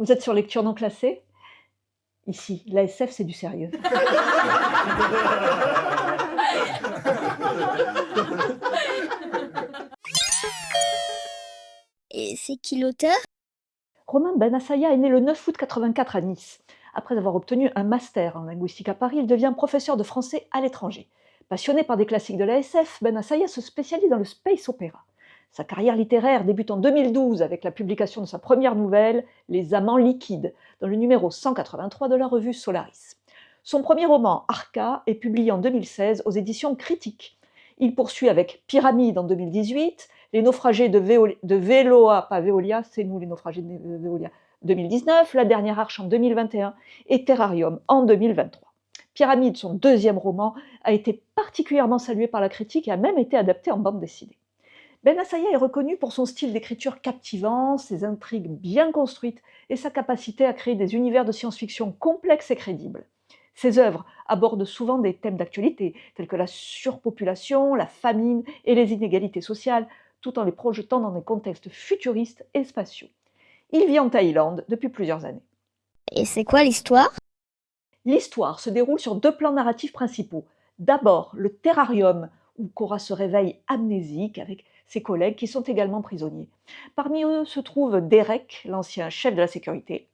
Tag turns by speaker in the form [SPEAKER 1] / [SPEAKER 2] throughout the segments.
[SPEAKER 1] Vous êtes sur lecture non classée? Ici, la SF, c'est du sérieux.
[SPEAKER 2] Et c'est qui l'auteur?
[SPEAKER 1] Romain Benassaïa est né le 9 août 84 à Nice. Après avoir obtenu un master en linguistique à Paris, il devient professeur de français à l'étranger. Passionné par des classiques de la SF, Benassaïa se spécialise dans le space opéra. Sa carrière littéraire débute en 2012 avec la publication de sa première nouvelle, Les Amants liquides, dans le numéro 183 de la revue Solaris. Son premier roman, Arca, est publié en 2016 aux éditions Critiques. Il poursuit avec Pyramide en 2018, Les naufragés de Veolia, pas Veolia, c'est nous les naufragés de Veolia, 2019, La dernière arche en 2021 et Terrarium en 2023. Pyramide, son deuxième roman, a été particulièrement salué par la critique et a même été adapté en bande dessinée. Benassaïa est reconnu pour son style d'écriture captivant, ses intrigues bien construites et sa capacité à créer des univers de science-fiction complexes et crédibles. Ses œuvres abordent souvent des thèmes d'actualité, tels que la surpopulation, la famine et les inégalités sociales, tout en les projetant dans des contextes futuristes et spatiaux. Il vit en Thaïlande depuis plusieurs années.
[SPEAKER 2] Et c'est quoi l'histoire?
[SPEAKER 1] L'histoire se déroule sur deux plans narratifs principaux. D'abord, le terrarium, où Cora se réveille amnésique avec ses collègues qui sont également prisonniers. Parmi eux se trouve Derek, l'ancien chef de la sécurité.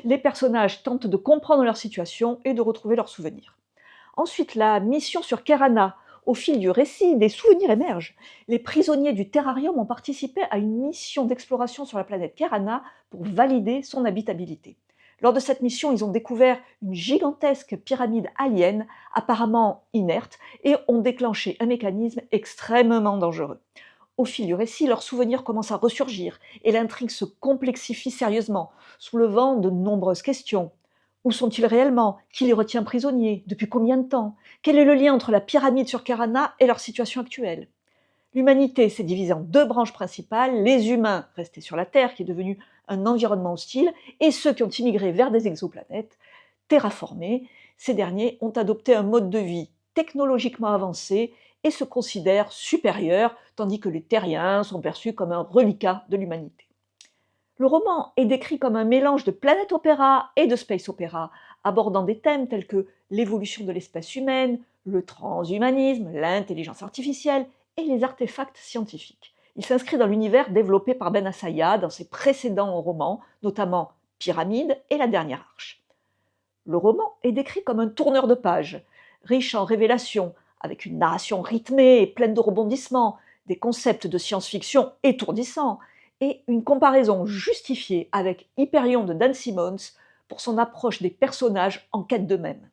[SPEAKER 1] Les personnages tentent de comprendre leur situation et de retrouver leurs souvenirs. Ensuite, la mission sur Kerana. Au fil du récit, des souvenirs émergent. Les prisonniers du terrarium ont participé à une mission d'exploration sur la planète Kerana pour valider son habitabilité. Lors de cette mission, ils ont découvert une gigantesque pyramide alien, apparemment inerte, et ont déclenché un mécanisme extrêmement dangereux. Au fil du récit, leurs souvenirs commencent à ressurgir et l'intrigue se complexifie sérieusement, soulevant de nombreuses questions. Où sont-ils réellement? Qui les retient prisonniers? Depuis combien de temps? Quel est le lien entre la pyramide sur Karana et leur situation actuelle? L'humanité s'est divisée en deux branches principales, les humains restés sur la Terre, qui est devenu un environnement hostile, et ceux qui ont immigré vers des exoplanètes, terraformés. Ces derniers ont adopté un mode de vie technologiquement avancé et se considèrent supérieurs, tandis que les terriens sont perçus comme un reliquat de l'humanité. Le roman est décrit comme un mélange de planète opéra et de space opéra, abordant des thèmes tels que l'évolution de l'espèce humaine, le transhumanisme, l'intelligence artificielle et les artefacts scientifiques. Il s'inscrit dans l'univers développé par Benassaïa dans ses précédents romans, notamment Pyramide et La dernière arche. Le roman est décrit comme un tourneur de pages, riche en révélations, avec une narration rythmée et pleine de rebondissements, des concepts de science-fiction étourdissants, et une comparaison justifiée avec Hyperion de Dan Simmons pour son approche des personnages en quête d'eux-mêmes.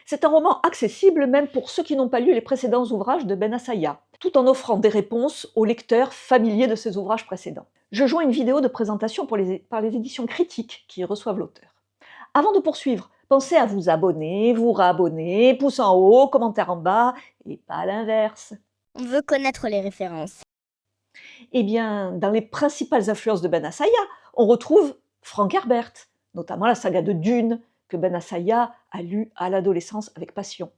[SPEAKER 1] C'est un roman accessible même pour ceux qui n'ont pas lu les précédents ouvrages de Benassaïa, tout en offrant des réponses aux lecteurs familiers de ses ouvrages précédents. Je joins une vidéo de présentation par les éditions Critiques qui reçoivent l'auteur. Avant de poursuivre, pensez à vous abonner, vous réabonner, pouce en haut, commentaire en bas, et pas l'inverse.
[SPEAKER 2] On veut connaître les références.
[SPEAKER 1] Eh bien, dans les principales influences de Benassaïa, on retrouve Frank Herbert, notamment la saga de Dune, que Benassaïa a lu à l'adolescence avec passion.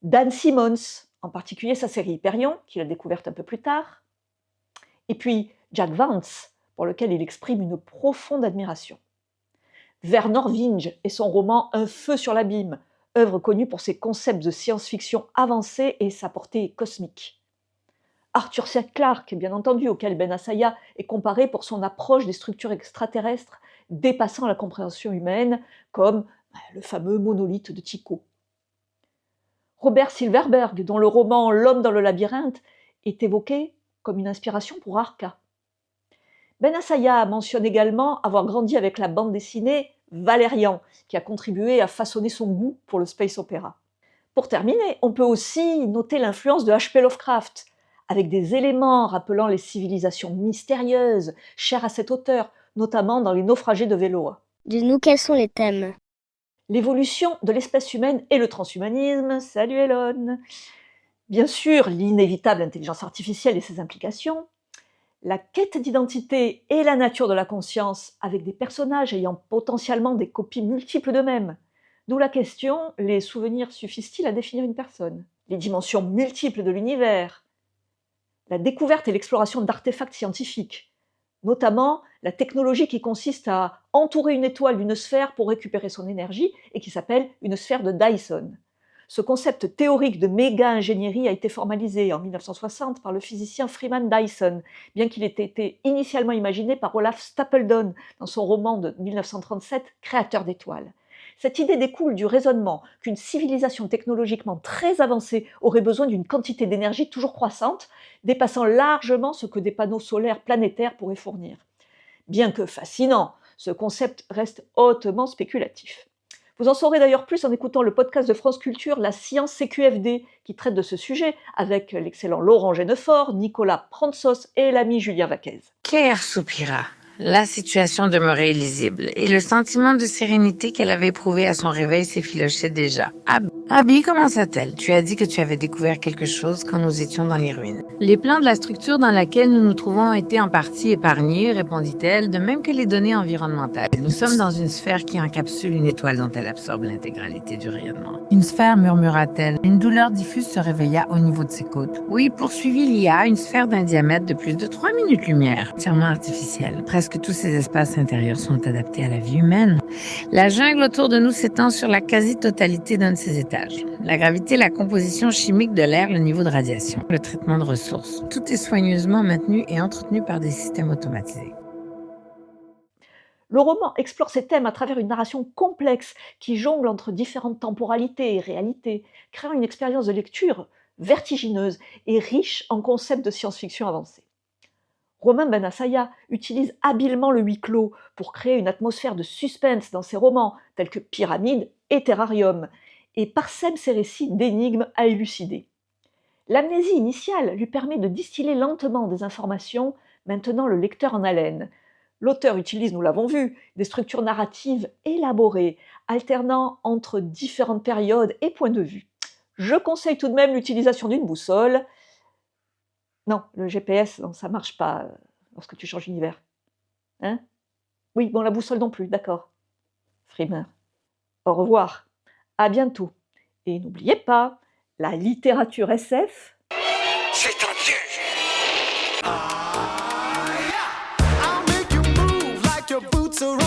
[SPEAKER 1] Dan Simmons, en particulier sa série Hyperion, qu'il a découverte un peu plus tard. Et puis Jack Vance, pour lequel il exprime une profonde admiration. Vernor Vinge et son roman Un feu sur l'abîme, œuvre connue pour ses concepts de science-fiction avancés et sa portée cosmique. Arthur C. Clarke, bien entendu, auquel Benassaïa est comparé pour son approche des structures extraterrestres dépassant la compréhension humaine, comme le fameux monolithe de Tycho. Robert Silverberg, dont le roman L'homme dans le labyrinthe est évoqué comme une inspiration pour Arca. Benassaïa mentionne également avoir grandi avec la bande dessinée Valérian, qui a contribué à façonner son goût pour le space opéra. Pour terminer, on peut aussi noter l'influence de H.P. Lovecraft, avec des éléments rappelant les civilisations mystérieuses chères à cet auteur, notamment dans Les naufragés de Veloa.
[SPEAKER 2] Dis-nous quels sont les thèmes.
[SPEAKER 1] L'évolution de l'espèce humaine et le transhumanisme, salut Elon. Bien sûr, l'inévitable intelligence artificielle et ses implications, la quête d'identité et la nature de la conscience avec des personnages ayant potentiellement des copies multiples d'eux-mêmes. D'où la question, les souvenirs suffisent-ils à définir une personne? Les dimensions multiples de l'univers, la découverte et l'exploration d'artefacts scientifiques, notamment la technologie qui consiste à entourer une étoile d'une sphère pour récupérer son énergie et qui s'appelle une sphère de Dyson. Ce concept théorique de méga-ingénierie a été formalisé en 1960 par le physicien Freeman Dyson, bien qu'il ait été initialement imaginé par Olaf Stapledon dans son roman de 1937, Créateur d'étoiles. Cette idée découle du raisonnement qu'une civilisation technologiquement très avancée aurait besoin d'une quantité d'énergie toujours croissante, dépassant largement ce que des panneaux solaires planétaires pourraient fournir. Bien que fascinant, ce concept reste hautement spéculatif. Vous en saurez d'ailleurs plus en écoutant le podcast de France Culture, La Science CQFD, qui traite de ce sujet avec l'excellent Laurent Genefort, Nicolas Prantsos et l'ami Julien Vaquez.
[SPEAKER 3] Claire soupira. La situation demeurait illisible et le sentiment de sérénité qu'elle avait éprouvé à son réveil s'effilochait déjà. Abby, comment ça-t-elle? Tu as dit que tu avais découvert quelque chose quand nous étions dans les ruines. Les plans de la structure dans laquelle nous nous trouvons ont été en partie épargnés, répondit-elle, de même que les données environnementales. Nous sommes dans une sphère qui encapsule une étoile dont elle absorbe l'intégralité du rayonnement. Une sphère, murmura-t-elle. Une douleur diffuse se réveilla au niveau de ses côtes. Oui, poursuivit Lia, une sphère d'un diamètre de plus de 3 minutes-lumière, entièrement artificielle. Presque tous ces espaces intérieurs sont adaptés à la vie humaine. La jungle autour de nous s'étend sur la quasi-totalité d'un de ces étages. La gravité, la composition chimique de l'air, le niveau de radiation, le traitement de ressources. Tout est soigneusement maintenu et entretenu par des systèmes automatisés.
[SPEAKER 1] Le roman explore ces thèmes à travers une narration complexe qui jongle entre différentes temporalités et réalités, créant une expérience de lecture vertigineuse et riche en concepts de science-fiction avancée. Romain Benassaia utilise habilement le huis clos pour créer une atmosphère de suspense dans ses romans, tels que Pyramide et Terrarium, et parsème ses récits d'énigmes à élucider. L'amnésie initiale lui permet de distiller lentement des informations, maintenant le lecteur en haleine. L'auteur utilise, nous l'avons vu, des structures narratives élaborées, alternant entre différentes périodes et points de vue. Je conseille tout de même l'utilisation d'une boussole. Non, le GPS, non, ça ne marche pas lorsque tu changes d'univers. Hein? Oui, bon, la boussole non plus, d'accord. Frimer. Au revoir, à bientôt. Et n'oubliez pas, la littérature SF...
[SPEAKER 4] C'est un piège. I'll make you move like your boots are